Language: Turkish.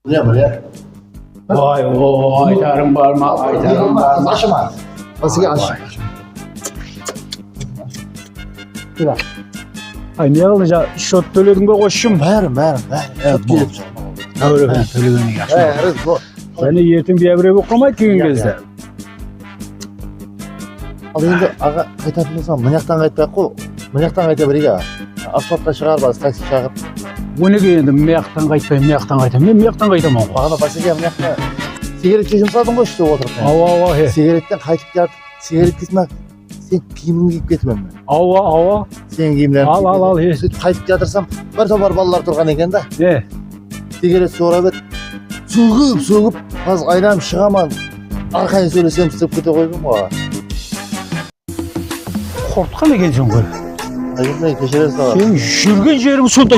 Ne böyle? Vay o aytarım var mı? Aytarım var mı? Aşama. Nasıl ki aşama? Ay ne olacak? Şot töledim be koşum. Verim. Çok gelip. Öyle ben tölegeni yaşım. Veririz bu. Seni yetim bir evre okumak ki İngilizce. Al endi aga qaytarmasa, mınaqdan qaytpay qo'y. Mınaqdan qayta beriga. Asfaltga chiqarbaz, taksi chaqirib. Bu ne giyindim? Miyaktan kaytayım. Men miyaktan kaytamam. Bag'ana pasaga mınaqda sigaret chejimsading qo'y shu o'tirib. Ava he. Sigaretdan qaytib kelib, sigaret ketma. Sen kiyimingni kiyib ketmem ben. Ava. Sen kiyimlaring. Al he. Qaytib keltirsam, bir topar balalar turgan ekan-da. Ne? Sigaret so'rab et. So'g'ib, hozir aylanib chiqaman. Arkaya söylesem istep kete koydum ha. Korkutkan ne geleceksin böyle? Ayıplayın, keşerez de var. Senin yürgen yerim sonda